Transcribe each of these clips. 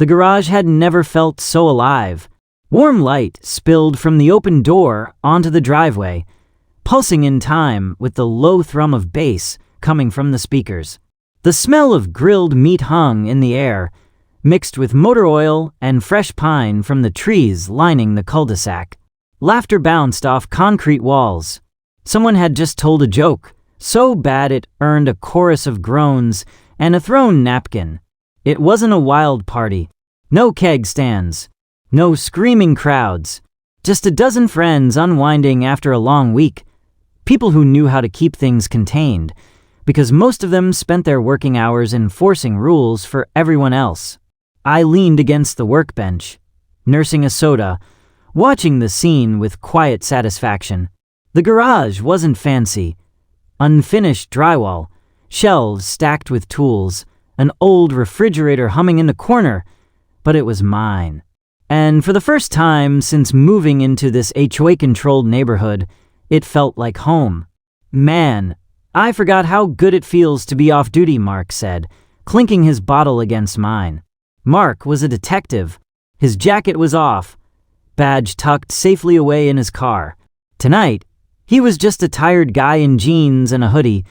The garage had never felt so alive. Warm light spilled from the open door onto the driveway, pulsing in time with the low thrum of bass coming from the speakers. The smell of grilled meat hung in the air, mixed with motor oil and fresh pine from the trees lining the cul-de-sac. Laughter bounced off concrete walls. Someone had just told a joke, so bad it earned a chorus of groans and a thrown napkin. It wasn't a wild party. No keg stands. No screaming crowds. Just a dozen friends unwinding after a long week. People who knew how to keep things contained, because most of them spent their working hours enforcing rules for everyone else. I leaned against the workbench, nursing a soda, watching the scene with quiet satisfaction. The garage wasn't fancy. Unfinished drywall, shelves stacked with tools, an old refrigerator humming in the corner, but it was mine. And for the first time since moving into this HOA-controlled neighborhood, it felt like home. Man, I forgot how good it feels to be off-duty, Mark said, clinking his bottle against mine. Mark was a detective. His jacket was off, badge tucked safely away in his car. Tonight, he was just a tired guy in jeans and a hoodie,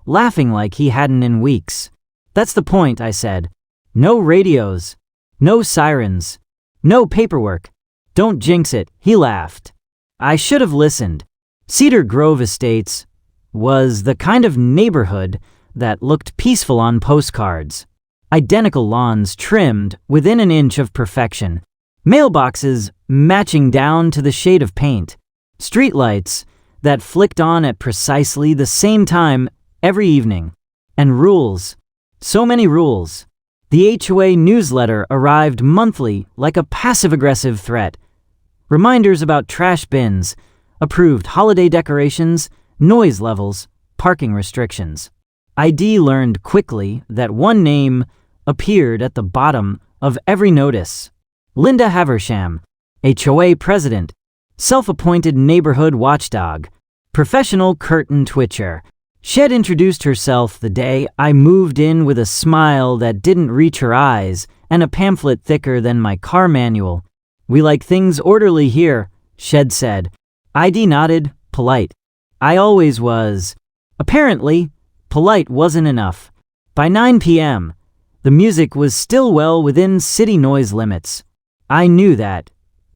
laughing like he hadn't in weeks. That's the point, I said. No radios. No sirens. No paperwork. Don't jinx it, he laughed. I should have listened. Cedar Grove Estates was the kind of neighborhood that looked peaceful on postcards. Identical lawns trimmed within an inch of perfection. Mailboxes matching down to the shade of paint. Streetlights that flicked on at precisely the same time every evening. And rules. So many rules. The HOA newsletter arrived monthly like a passive-aggressive threat. Reminders about trash bins, approved holiday decorations, noise levels, parking restrictions. ID learned quickly that one name appeared at the bottom of every notice. Linda Haversham, HOA president, self-appointed neighborhood watchdog, professional curtain twitcher. Shed introduced herself the day I moved in with a smile that didn't reach her eyes and a pamphlet thicker than my car manual. We like things orderly here, Shed said. ID nodded, polite. I always was. Apparently, polite wasn't enough. By 9 p.m., the music was still well within city noise limits. I knew that,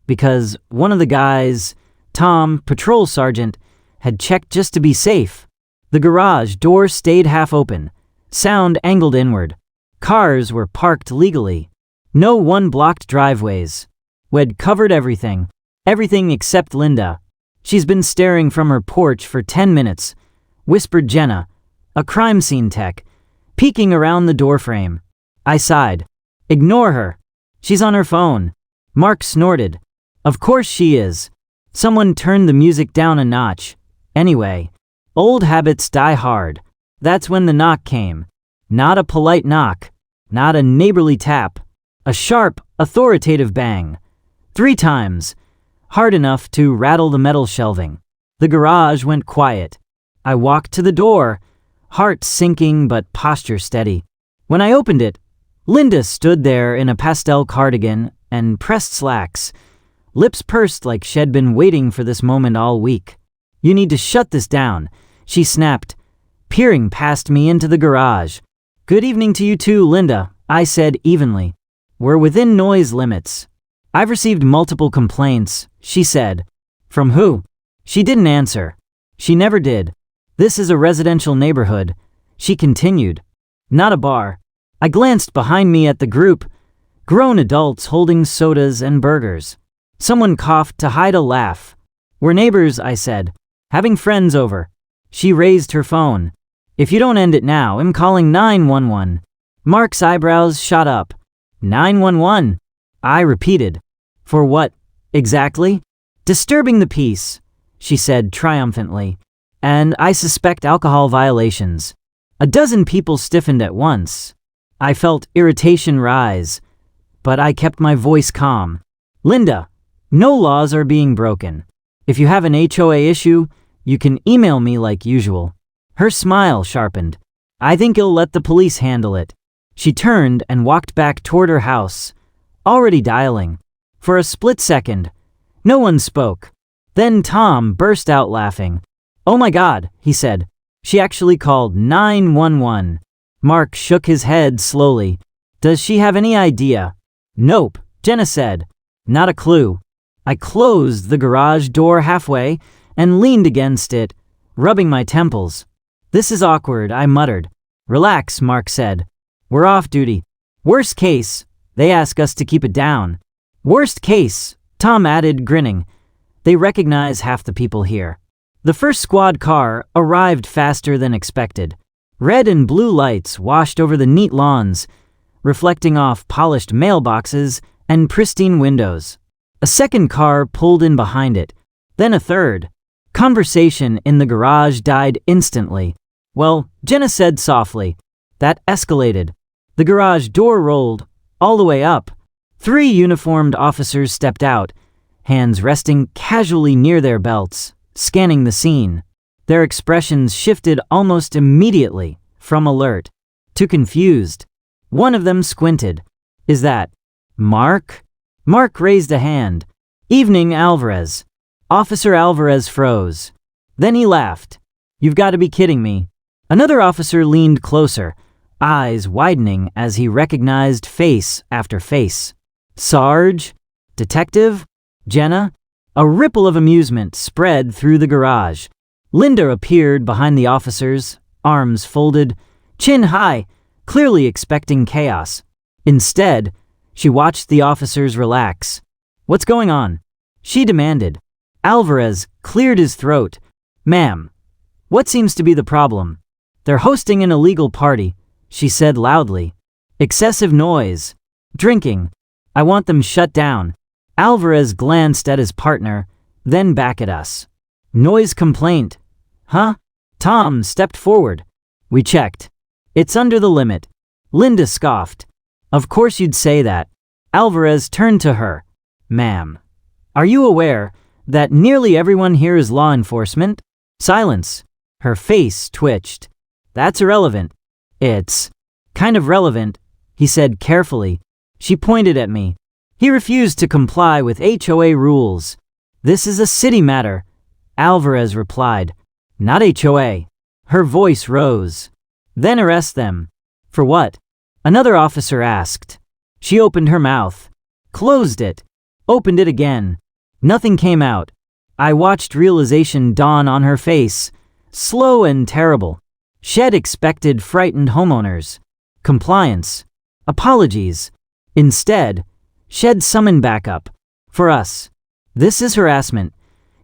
because one of the guys, Tom, patrol sergeant, had checked just to be safe. The garage door stayed half open, sound angled inward. Cars were parked legally. No one-blocked driveways. We'd covered everything except Linda. She's been staring from her porch for 10 minutes, whispered Jenna, a crime scene tech, peeking around the doorframe. I sighed. Ignore her. She's on her phone. Mark snorted. Of course she is. Someone turned the music down a notch. Anyway, old habits die hard. That's when the knock came. Not a polite knock. Not a neighborly tap. A sharp, authoritative bang. 3 times. Hard enough to rattle the metal shelving. The garage went quiet. I walked to the door, heart sinking but posture steady. When I opened it, Linda stood there in a pastel cardigan and pressed slacks, lips pursed like she'd been waiting for this moment all week. You need to shut this down, she snapped, peering past me into the garage. Good evening to you too, Linda, I said evenly. We're within noise limits. I've received multiple complaints, she said. From who? She didn't answer. She never did. This is a residential neighborhood, she continued. Not a bar. I glanced behind me at the group, grown adults holding sodas and burgers. Someone coughed to hide a laugh. We're neighbors, I said. Having friends over. She raised her phone. If you don't end it now, I'm calling 911. Mark's eyebrows shot up. 911? I repeated. For what, exactly? Disturbing the peace, she said triumphantly. And I suspect alcohol violations. A dozen people stiffened at once. I felt irritation rise, but I kept my voice calm. Linda, no laws are being broken. If you have an HOA issue, you can email me like usual. Her smile sharpened. I think you'll let the police handle it. She turned and walked back toward her house, already dialing. For a split second, no one spoke. Then Tom burst out laughing. "Oh my God," he said. "She actually called 911. Mark shook his head slowly. "Does she have any idea?" "Nope," Jenna said. "Not a clue." I closed the garage door halfway and leaned against it, rubbing my temples. "This is awkward," I muttered. "Relax," Mark said. "We're off duty. Worst case, they ask us to keep it down." "Worst case," Tom added, grinning. "They recognize half the people here." The first squad car arrived faster than expected. Red and blue lights washed over the neat lawns, reflecting off polished mailboxes and pristine windows. A second car pulled in behind it, then a third. Conversation in the garage died instantly. "Well," Jenna said softly. That escalated. The garage door rolled, all the way up. 3 uniformed officers stepped out, hands resting casually near their belts, scanning the scene. Their expressions shifted almost immediately, from alert to confused. One of them squinted. "Is that Mark?" Mark raised a hand. "Evening, Alvarez." Officer Alvarez froze. Then he laughed. "You've got to be kidding me." Another officer leaned closer, eyes widening as he recognized face after face. "Sarge? Detective? Jenna?" A ripple of amusement spread through the garage. Linda appeared behind the officers, arms folded, chin high, clearly expecting chaos. Instead, she watched the officers relax. "What's going on?" she demanded. Alvarez cleared his throat. "Ma'am, what seems to be the problem?" "They're hosting an illegal party," she said loudly. "Excessive noise. Drinking. I want them shut down." Alvarez glanced at his partner, then back at us. "Noise complaint. Huh?" Tom stepped forward. "We checked. It's under the limit." Linda scoffed. "Of course you'd say that." Alvarez turned to her. "Ma'am, are you aware that nearly everyone here is law enforcement?" Silence. Her face twitched. "That's irrelevant." "It's kind of relevant," he said carefully. She pointed at me. "He refused to comply with HOA rules." "This is a city matter," Alvarez replied. "Not HOA." Her voice rose. "Then arrest them." "For what?" another officer asked. She opened her mouth, closed it, opened it again. Nothing came out. I watched realization dawn on her face, slow and terrible. Shed expected frightened homeowners. Compliance. Apologies. Instead, Shed summoned backup. For us. "This is harassment,"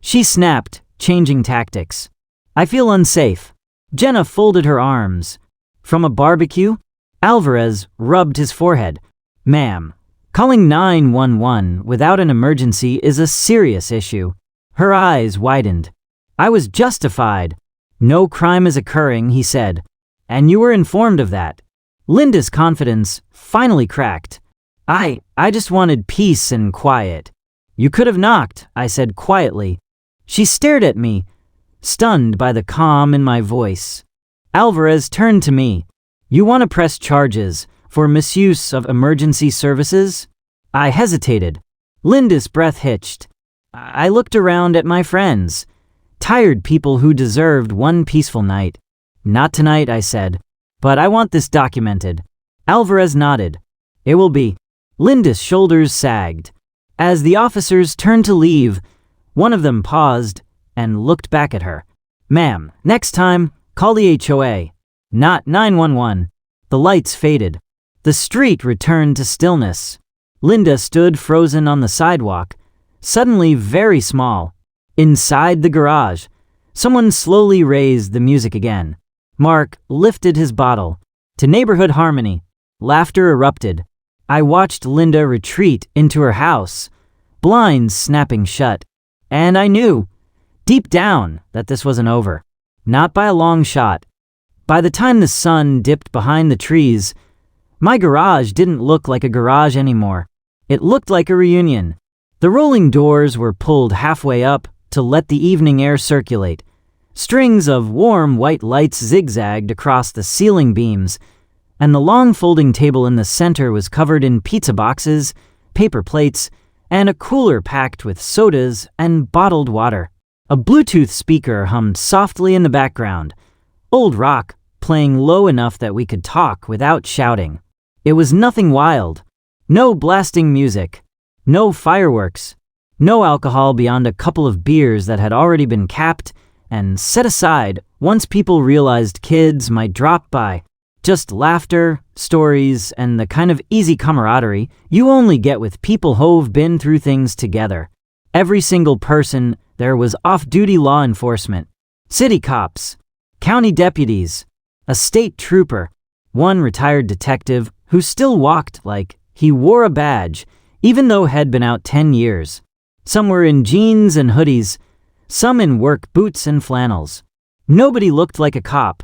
she snapped, changing tactics. "I feel unsafe." Jenna folded her arms. "From a barbecue?" Alvarez rubbed his forehead. "Ma'am, calling 911 without an emergency is a serious issue." Her eyes widened. "I was justified." "No crime is occurring," he said. "And you were informed of that." Linda's confidence finally cracked. I just wanted peace and quiet." "You could have knocked," I said quietly. She stared at me, stunned by the calm in my voice. Alvarez turned to me. "You want to press charges for misuse of emergency services?" I hesitated. Linda's breath hitched. I looked around at my friends, tired people who deserved one peaceful night. "Not tonight," I said. "But I want this documented." Alvarez nodded. "It will be." Linda's shoulders sagged. As the officers turned to leave, one of them paused and looked back at her. "Ma'am, next time, call the HOA, not 911. The lights faded. The street returned to stillness. Linda stood frozen on the sidewalk, suddenly very small. Inside the garage, someone slowly raised the music again. Mark lifted his bottle. To neighborhood harmony. Laughter erupted. I watched Linda retreat into her house, blinds snapping shut. And I knew, deep down, that this wasn't over. Not by a long shot. By the time the sun dipped behind the trees, my garage didn't look like a garage anymore. It looked like a reunion. The rolling doors were pulled halfway up to let the evening air circulate. Strings of warm white lights zigzagged across the ceiling beams, and the long folding table in the center was covered in pizza boxes, paper plates, and a cooler packed with sodas and bottled water. A Bluetooth speaker hummed softly in the background, old rock playing low enough that we could talk without shouting. It was nothing wild. No blasting music. No fireworks. No alcohol beyond a couple of beers that had already been capped and set aside once people realized kids might drop by. Just laughter, stories, and the kind of easy camaraderie you only get with people who've been through things together. Every single person there was off-duty law enforcement, city cops, county deputies, a state trooper, one retired detective who still walked like he wore a badge even though had been out 10 years. Some were in jeans and hoodies, some in work boots and flannels. Nobody looked like a cop.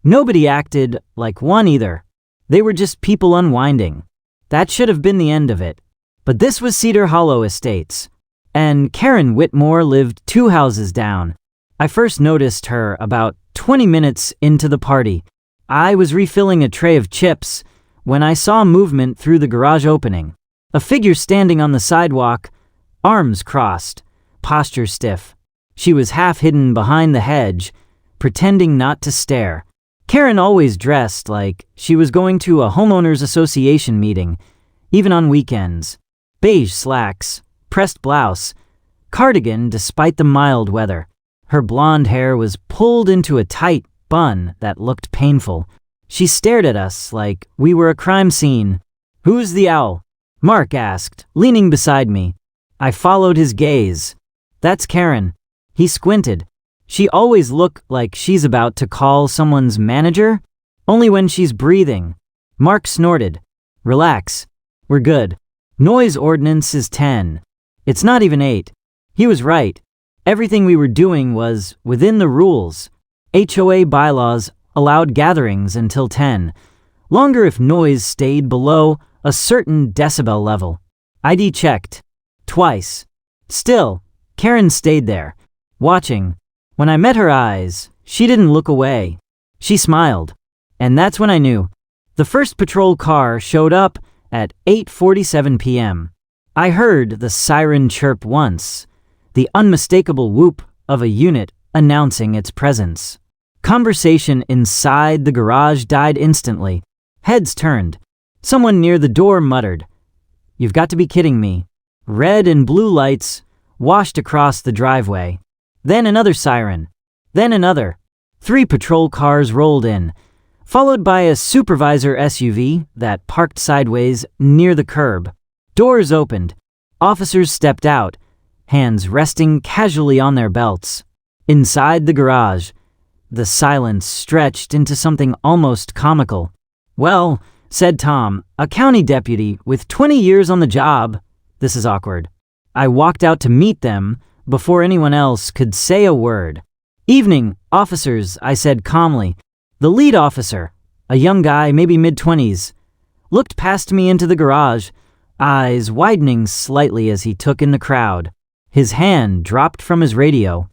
Nobody acted like one either. They were just people unwinding. That should have been the end of it. But this was Cedar Hollow Estates, and Karen Whitmore lived 2 houses down. I first noticed her about 20 minutes into the party. I was refilling a tray of chips when I saw movement through the garage opening. A figure standing on the sidewalk, arms crossed, posture stiff. She was half hidden behind the hedge, pretending not to stare. Karen always dressed like she was going to a homeowners association meeting, even on weekends. Beige slacks, pressed blouse, cardigan despite the mild weather. Her blonde hair was pulled into a tight bun that looked painful. She stared at us like we were a crime scene. "Who's the owl?" Mark asked, leaning beside me. I followed his gaze. "That's Karen." He squinted. "She always looked like she's about to call someone's manager, only when she's breathing." Mark snorted. "Relax. We're good. Noise ordinance is 10. It's not even 8. He was right. Everything we were doing was within the rules. HOA bylaws allowed gatherings until 10. Longer if noise stayed below a certain decibel level. ID checked. Twice. Still, Karen stayed there, watching. When I met her eyes, she didn't look away. She smiled. And that's when I knew. The first patrol car showed up at 8:47 p.m. I heard the siren chirp once, the unmistakable whoop of a unit announcing its presence. Conversation inside the garage died instantly. Heads turned. Someone near the door muttered, "You've got to be kidding me." Red and blue lights washed across the driveway. Then another siren. Then another. 3 patrol cars rolled in, followed by a supervisor SUV that parked sideways near the curb. Doors opened. Officers stepped out, hands resting casually on their belts. Inside the garage, the silence stretched into something almost comical. "Well," said Tom, a county deputy with 20 years on the job, "this is awkward." I walked out to meet them before anyone else could say a word. "Evening, officers," I said calmly. The lead officer, a young guy, maybe mid-20s, looked past me into the garage, eyes widening slightly as he took in the crowd. His hand dropped from his radio.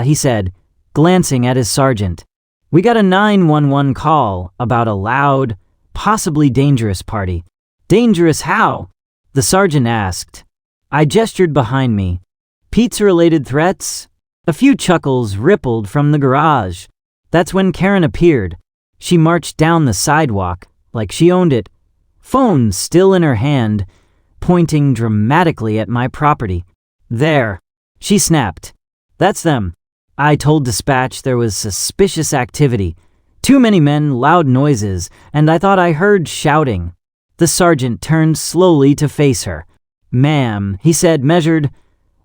He said, glancing at his sergeant. "We got a 911 call about a loud, possibly dangerous party." "Dangerous how?" the sergeant asked. I gestured behind me. "Pizza-related threats?" A few chuckles rippled from the garage. That's when Karen appeared. She marched down the sidewalk like she owned it, phone still in her hand, pointing dramatically at my property. "There," she snapped. "That's them." I told dispatch there was suspicious activity. Too many men, loud noises, and I thought I heard shouting. The sergeant turned slowly to face her. "Ma'am," he said, measured.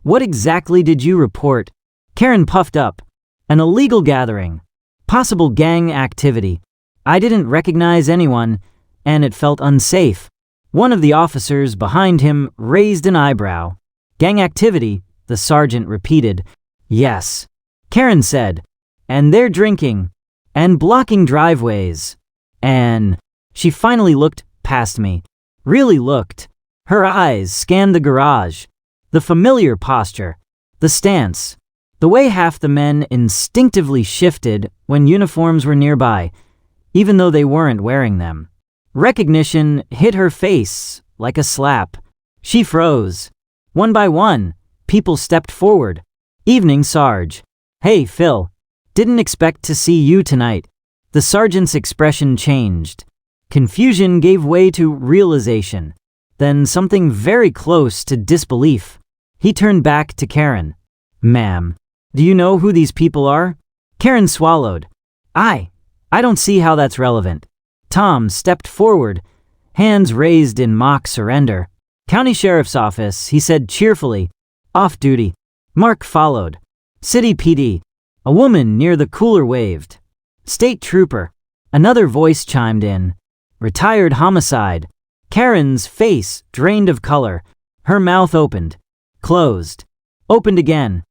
"What exactly did you report?" Karen puffed up. "An illegal gathering. Possible gang activity. I didn't recognize anyone, and it felt unsafe." One of the officers behind him raised an eyebrow. "Gang activity," the sergeant repeated. "Yes," Karen said. "And they're drinking. And blocking driveways. And..." She finally looked past me. Really looked. Her eyes scanned the garage. The familiar posture. The stance. The way half the men instinctively shifted when uniforms were nearby, even though they weren't wearing them. Recognition hit her face like a slap. She froze. One by one, people stepped forward. Evening, Sarge. Hey, Phil. Didn't expect to see you tonight. The sergeant's expression changed. Confusion gave way to realization, then something very close to disbelief. He turned back to Karen. Ma'am, do you know who these people are? Karen swallowed. I don't see how that's relevant. Tom stepped forward, hands raised in mock surrender. County Sheriff's Office, he said cheerfully. Off duty. Mark followed. City PD. A woman near the cooler waved. State Trooper. Another voice chimed in. Retired homicide. Karen's face drained of color. Her mouth opened. Closed. Opened again.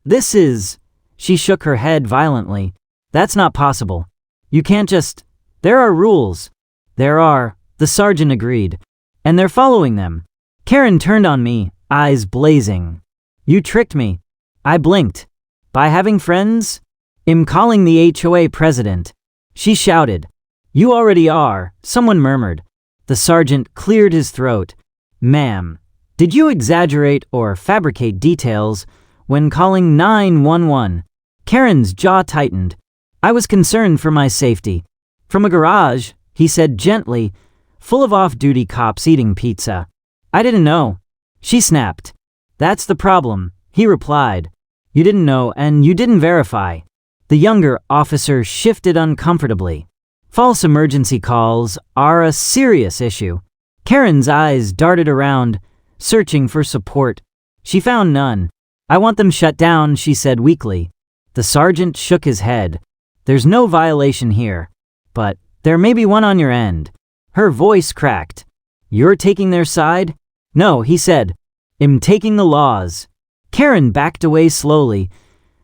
This is... She shook her head violently. That's not possible. You can't just... There are rules. There are, the sergeant agreed. And they're following them. Karen turned on me, eyes blazing. You tricked me. I blinked. By having friends? I'm calling the HOA president. She shouted. You already are, someone murmured. The sergeant cleared his throat. Ma'am, did you exaggerate or fabricate details when calling 911? Karen's jaw tightened. I was concerned for my safety. From a garage, he said gently, full of off-duty cops eating pizza. I didn't know. She snapped. That's the problem, he replied. You didn't know and you didn't verify. The younger officer shifted uncomfortably. False emergency calls are a serious issue. Karen's eyes darted around, searching for support. She found none. I want them shut down, she said weakly. The sergeant shook his head. There's no violation here. But there may be one on your end. Her voice cracked. You're taking their side? No, he said. I'm taking the laws. Karen backed away slowly,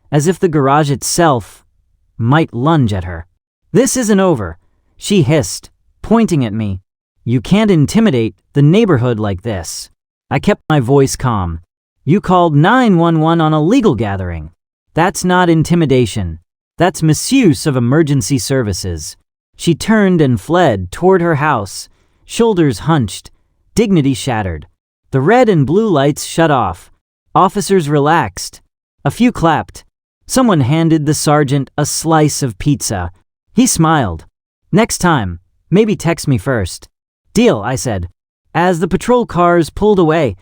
as if the garage itself might lunge at her. This isn't over, she hissed, pointing at me. You can't intimidate the neighborhood like this. I kept my voice calm. You called 911 on a legal gathering. That's not intimidation. That's misuse of emergency services. She turned and fled toward her house, shoulders hunched, dignity shattered. The red and blue lights shut off. Officers relaxed. A few clapped. Someone handed the sergeant a slice of pizza. He smiled. Next time, maybe text me first. Deal, I said. As the patrol cars pulled away,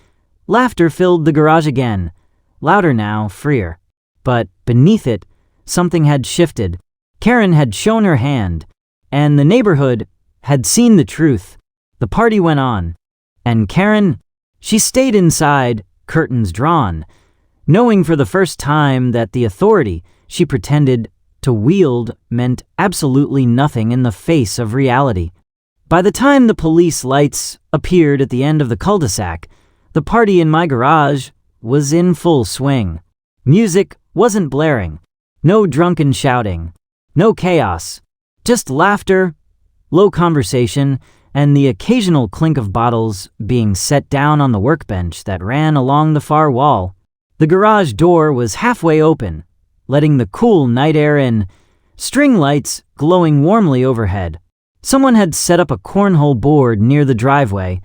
laughter filled the garage again. Louder now, freer. But beneath it, something had shifted. Karen had shown her hand. And the neighborhood had seen the truth. The party went on. And Karen, she stayed inside, curtains drawn, knowing for the first time that the authority she pretended to wield meant absolutely nothing in the face of reality. By the time the police lights appeared at the end of the cul-de-sac, the party in my garage was in full swing. Music wasn't blaring. No drunken shouting. No chaos. Just laughter, low conversation, and the occasional clink of bottles being set down on the workbench that ran along the far wall. The garage door was halfway open, letting the cool night air in, string lights glowing warmly overhead. Someone had set up a cornhole board near the driveway,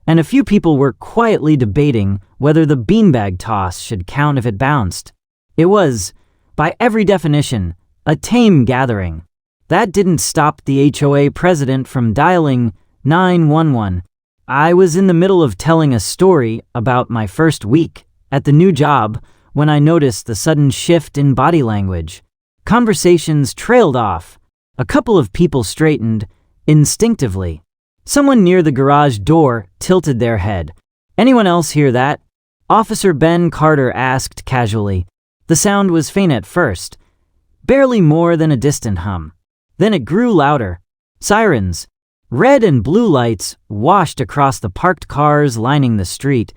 and a few people were quietly debating whether the beanbag toss should count if it bounced. It was, by every definition, a tame gathering. That didn't stop the HOA president from dialing 911. I was in the middle of telling a story about my first week at the new job when I noticed the sudden shift in body language. Conversations trailed off. A couple of people straightened, instinctively. Someone near the garage door tilted their head. Anyone else hear that? Officer Ben Carter asked casually. The sound was faint at first, barely more than a distant hum. Then it grew louder. Sirens. Red and blue lights washed across the parked cars lining the street,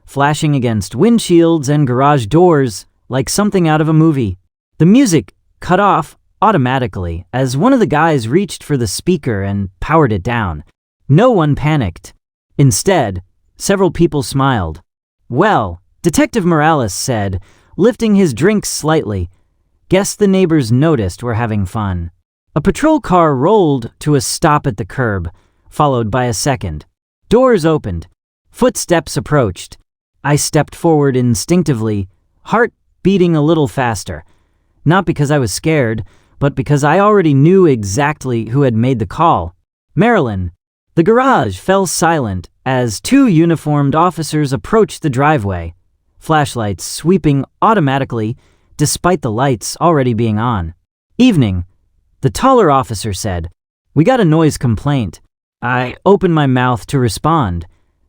flashing against windshields and garage doors like something out of a movie. The music cut off automatically as one of the guys reached for the speaker and powered it down. No one panicked. Instead, several people smiled. Well, Detective Morales said, lifting his drink slightly, guess the neighbors noticed we're having fun. A patrol car rolled to a stop at the curb, followed by a second. Doors opened. Footsteps approached. I stepped forward instinctively, heart beating a little faster. Not because I was scared, but because I already knew exactly who had made the call. Marilyn. The garage fell silent as two uniformed officers approached the driveway, flashlights sweeping automatically despite the lights already being on. Evening. The taller officer said, "We got a noise complaint." I opened my mouth to respond,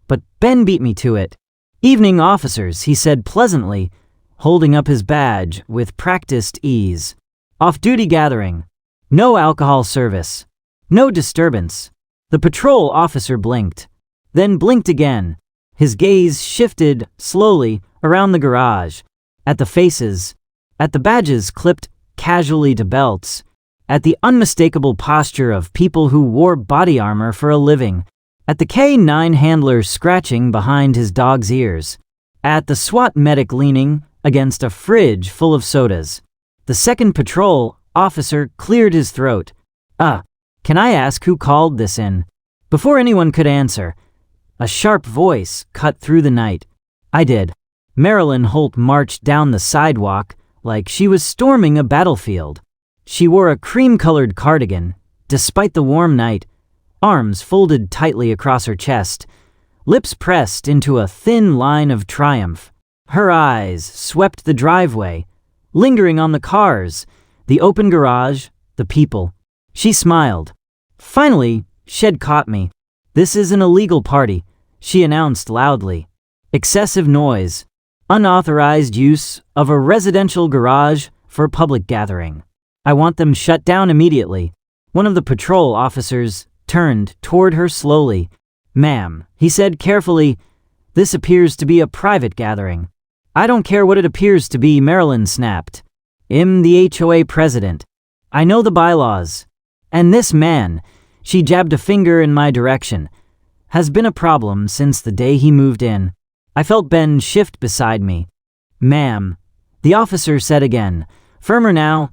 but Ben beat me to it. "Evening, officers," he said pleasantly, holding up his badge with practiced ease. "Off-duty gathering. No alcohol service. No disturbance." The patrol officer blinked, then blinked again. His gaze shifted slowly around the garage, at the faces, at the badges clipped casually to belts, at the unmistakable posture of people who wore body armor for a living, at the K9 handler scratching behind his dog's ears, at the SWAT medic leaning against a fridge full of sodas. The second patrol officer cleared his throat. Can I ask who called this in?" Before anyone could answer, a sharp voice cut through the night. "I did." Marilyn Holt marched down the sidewalk like she was storming a battlefield. She wore a cream-colored cardigan, despite the warm night, arms folded tightly across her chest, lips pressed into a thin line of triumph. Her eyes swept the driveway, lingering on the cars, the open garage, the people. She smiled. "Finally, Shed caught me. This is an illegal party," she announced loudly. "Excessive noise. Unauthorized use of a residential garage for public gathering. I want them shut down immediately." One of the patrol officers turned toward her slowly. "Ma'am," he said carefully, "this appears to be a private gathering." "I don't care what it appears to be," Marilyn snapped. "I'm the HOA president. I know the bylaws. And this man," she jabbed a finger in my direction, "has been a problem since the day he moved in." I felt Ben shift beside me. "Ma'am," the officer said again, firmer now,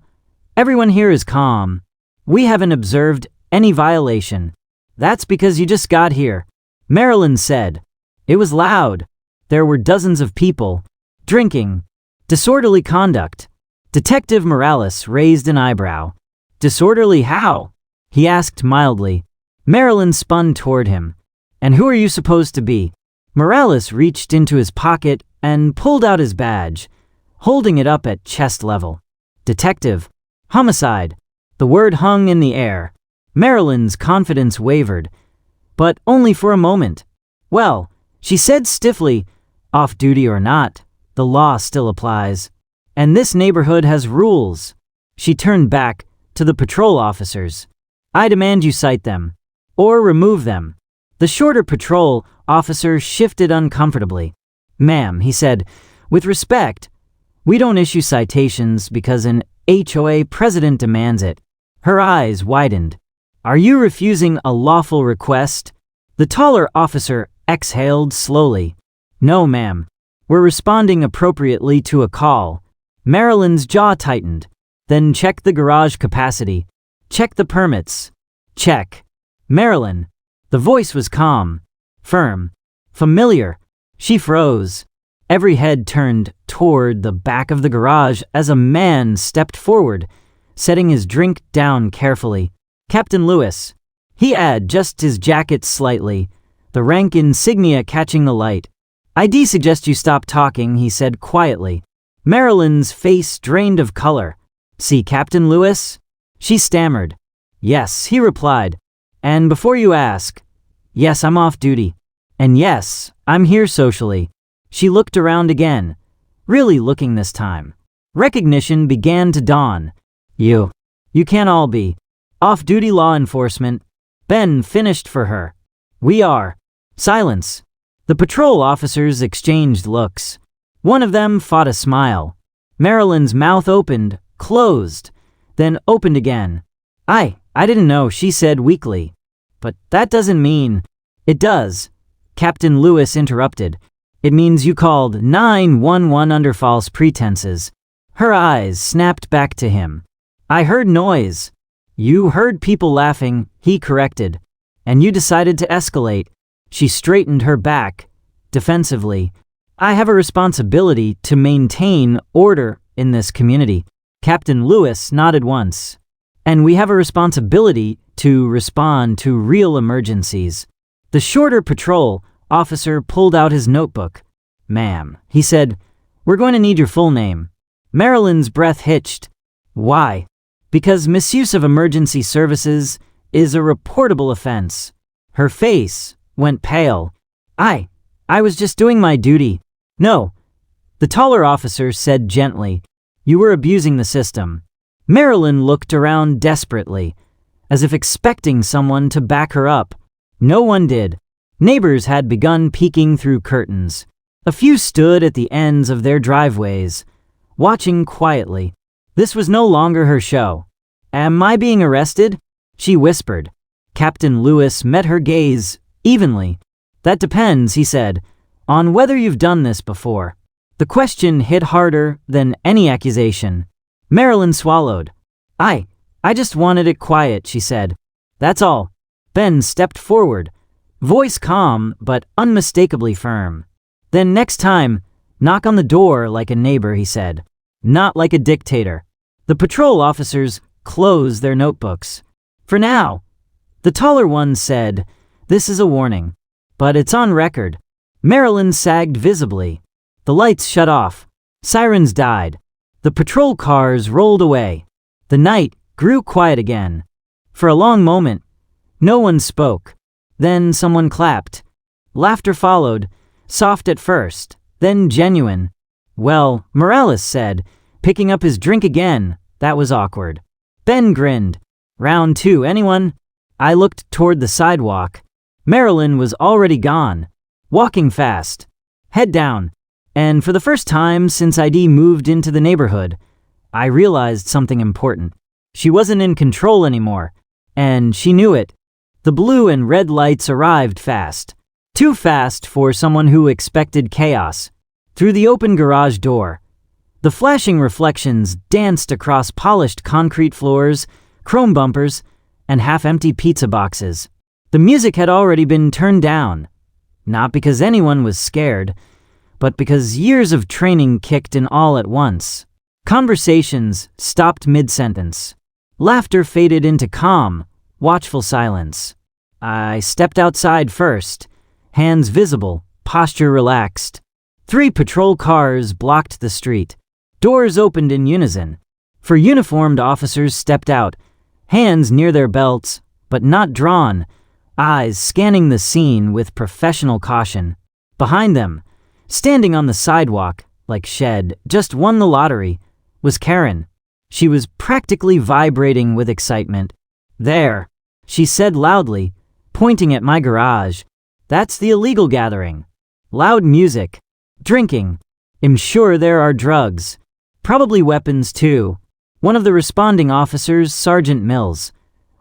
"everyone here is calm. We haven't observed any violation." "That's because you just got here," Marilyn said. "It was loud. There were dozens of people. Drinking. Disorderly conduct." Detective Morales raised an eyebrow. "Disorderly how?" he asked mildly. Marilyn spun toward him. "And who are you supposed to be?" Morales reached into his pocket and pulled out his badge, holding it up at chest level. "Detective. Homicide." The word hung in the air. Marilyn's confidence wavered, but only for a moment. "Well," she said stiffly, "off-duty or not, the law still applies. And this neighborhood has rules." She turned back to the patrol officers. "I demand you cite them. Or remove them." The shorter patrol officer shifted uncomfortably. "Ma'am," he said, "with respect, we don't issue citations because an HOA president demands it." Her eyes widened. "Are you refusing a lawful request?" The taller officer exhaled slowly. "No, ma'am. We're responding appropriately to a call." Marilyn's jaw tightened. "Then check the garage capacity. Check the permits. Check." "Marilyn." The voice was calm, firm, familiar. She froze. Every head turned toward the back of the garage as a man stepped forward, setting his drink down carefully. "Captain Lewis." He adjusted his jacket slightly, the rank insignia catching the light. "I suggest you stop talking," he said quietly. Marilyn's face drained of color. "See Captain Lewis?" She stammered. "Yes," he replied. "And before you ask, yes, I'm off duty. And yes, I'm here socially." She looked around again, really looking this time. Recognition began to dawn. You can't all be off-duty law enforcement." Ben finished for her. "We are." Silence. The patrol officers exchanged looks. One of them fought a smile. Marilyn's mouth opened, closed, then opened again. I didn't know," she said weakly. "But that doesn't mean—" "It does," Captain Lewis interrupted. "It means you called 911 under false pretenses." Her eyes snapped back to him. "I heard noise." "You heard people laughing," he corrected. "And you decided to escalate." She straightened her back, defensively. I have a responsibility to maintain order in this community. Captain Lewis nodded once. And we have a responsibility to respond to real emergencies. The shorter patrol officer pulled out his notebook. Ma'am, he said, we're going to need your full name. Marilyn's breath hitched. Why? Because misuse of emergency services is a reportable offense. Her face went pale. I was just doing my duty. No, the taller officer said gently. You were abusing the system. Marilyn looked around desperately, as if expecting someone to back her up. No one did. Neighbors had begun peeking through curtains. A few stood at the ends of their driveways, watching quietly. This was no longer her show. Am I being arrested? She whispered. Captain Lewis met her gaze evenly. That depends, he said, on whether you've done this before. The question hit harder than any accusation. Marilyn swallowed. I just wanted it quiet, she said. That's all. Ben stepped forward, voice calm but unmistakably firm. Then next time, knock on the door like a neighbor, he said. Not like a dictator. The patrol officers closed their notebooks. For now, the taller one said, this is a warning. But it's on record. Marilyn sagged visibly. The lights shut off. Sirens died. The patrol cars rolled away. The night grew quiet again. For a long moment, no one spoke. Then someone clapped. Laughter followed, soft at first, then genuine. Well, Morales said, picking up his drink again. That was awkward. Ben grinned. Round two, anyone? I looked toward the sidewalk. Marilyn was already gone, walking fast, head down. And for the first time since ID moved into the neighborhood, I realized something important. She wasn't in control anymore, and she knew it. The blue and red lights arrived fast. Too fast for someone who expected chaos. Through the open garage door, the flashing reflections danced across polished concrete floors, chrome bumpers, and half-empty pizza boxes. The music had already been turned down, not because anyone was scared, but because years of training kicked in all at once. Conversations stopped mid-sentence. Laughter faded into calm, watchful silence. I stepped outside first, hands visible, posture relaxed. 3 patrol cars blocked the street. Doors opened in unison. 4 uniformed officers stepped out, hands near their belts, but not drawn, eyes scanning the scene with professional caution. Behind them, standing on the sidewalk, like Shed just won the lottery, was Karen. She was practically vibrating with excitement. There, she said loudly, pointing at my garage. That's the illegal gathering. Loud music, drinking. I'm sure there are drugs. Probably weapons too. One of the responding officers, Sergeant Mills,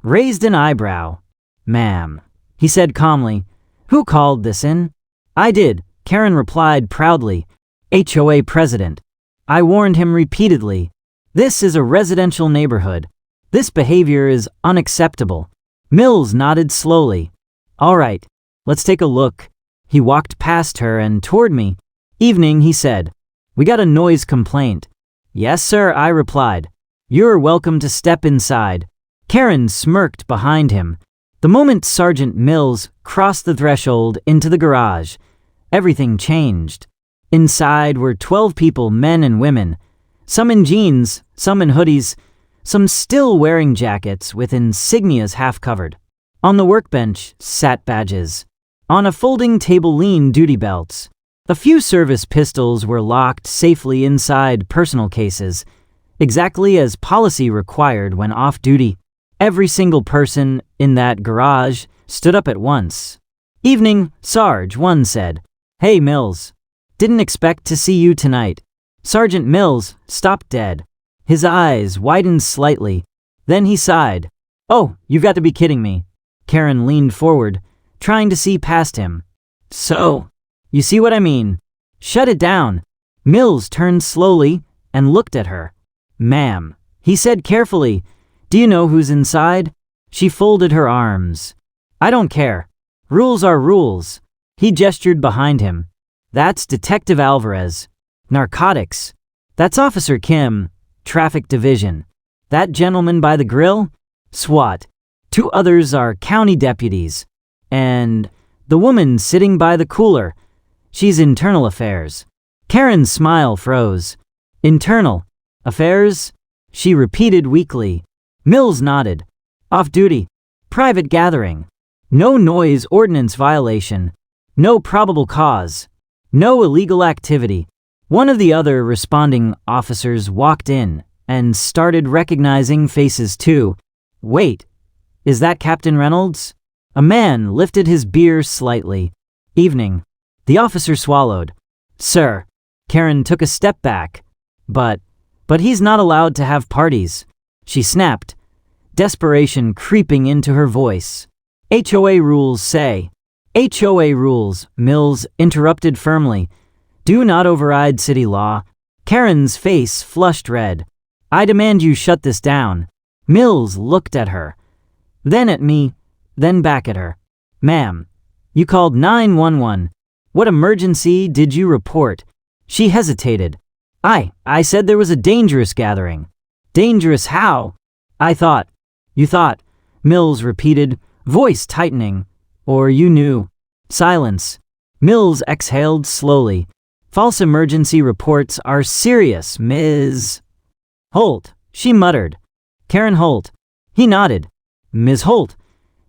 raised an eyebrow. Ma'am, he said calmly. Who called this in? I did, Karen replied proudly. HOA president. I warned him repeatedly. This is a residential neighborhood. This behavior is unacceptable. Mills nodded slowly. All right, let's take a look. He walked past her and toward me. Evening, he said. We got a noise complaint. Yes, sir, I replied. You're welcome to step inside. Karen smirked behind him. The moment Sergeant Mills crossed the threshold into the garage, everything changed. Inside were 12 people, men and women, some in jeans, some in hoodies, some still wearing jackets with insignias half-covered. On the workbench sat badges. On a folding table leaned duty belts. A few service pistols were locked safely inside personal cases, exactly as policy required when off-duty. Every single person in that garage stood up at once. Evening, Sarge, one said. Hey, Mills. Didn't expect to see you tonight. Sergeant Mills stopped dead. His eyes widened slightly. Then he sighed. Oh, you've got to be kidding me. Karen leaned forward, trying to see past him. So, you see what I mean? Shut it down. Mills turned slowly and looked at her. Ma'am, he said carefully, do you know who's inside? She folded her arms. I don't care. Rules are rules. He gestured behind him. That's Detective Alvarez. Narcotics. That's Officer Kim. Traffic Division. That gentleman by the grill? SWAT. 2 others are county deputies. And the woman sitting by the cooler. She's Internal Affairs. Karen's smile froze. Internal Affairs? She repeated weakly. Mills nodded. Off duty. Private gathering. No noise ordinance violation. No probable cause. No illegal activity. One of the other responding officers walked in and started recognizing faces too. Wait, is that Captain Reynolds? A man lifted his beer slightly. Evening. The officer swallowed. Sir. Karen took a step back. But he's not allowed to have parties. She snapped, desperation creeping into her voice. HOA rules say. HOA rules, Mills interrupted firmly. Do not override city law. Karen's face flushed red. I demand you shut this down. Mills looked at her. Then at me, then back at her. Ma'am, you called 911. What emergency did you report? She hesitated. I said there was a dangerous gathering. Dangerous how? You thought, Mills repeated, voice tightening. Or you knew. Silence. Mills exhaled slowly. False emergency reports are serious, Ms. Holt, she muttered. Karen Holt. He nodded. Ms. Holt,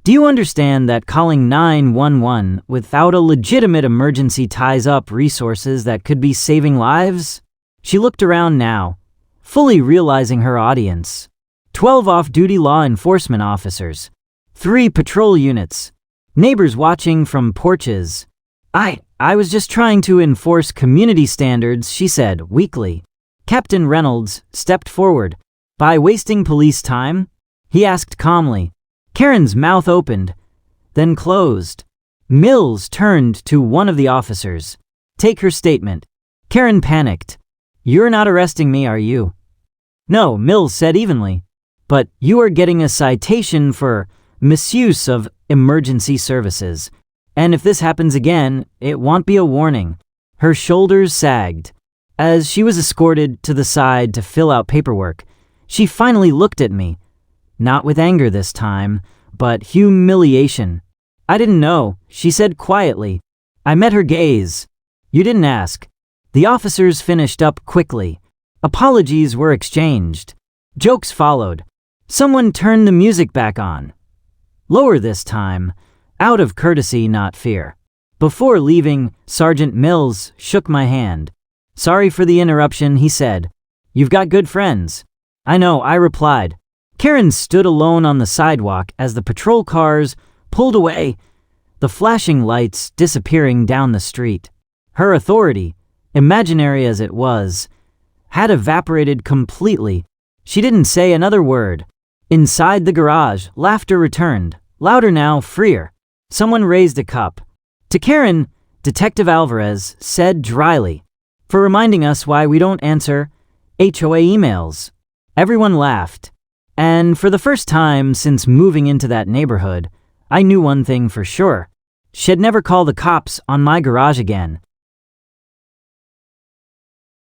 do you understand that calling 911 without a legitimate emergency ties up resources that could be saving lives? She looked around now, fully realizing her audience. 12 off-duty law enforcement officers. 3 patrol units. Neighbors watching from porches. I was just trying to enforce community standards, she said weakly. Captain Reynolds stepped forward. By wasting police time? He asked calmly. Karen's mouth opened, then closed. Mills turned to one of the officers. Take her statement. Karen panicked. You're not arresting me, are you? No, Mills said evenly. But you are getting a citation for misuse of emergency services. And if this happens again, it won't be a warning. Her shoulders sagged. As she was escorted to the side to fill out paperwork, she finally looked at me. Not with anger this time, but humiliation. I didn't know, she said quietly. I met her gaze. You didn't ask. The officers finished up quickly. Apologies were exchanged. Jokes followed. Someone turned the music back on. Lower this time, out of courtesy, not fear. Before leaving, Sergeant Mills shook my hand. Sorry for the interruption, he said. You've got good friends. I know, I replied. Karen stood alone on the sidewalk as the patrol cars pulled away, the flashing lights disappearing down the street. Her authority, imaginary as it was, had evaporated completely. She didn't say another word. Inside the garage, laughter returned, louder now, freer. Someone raised a cup. To Karen, Detective Alvarez said dryly, for reminding us why we don't answer HOA emails. Everyone laughed. And for the first time since moving into that neighborhood, I knew one thing for sure. She'd never call the cops on my garage again.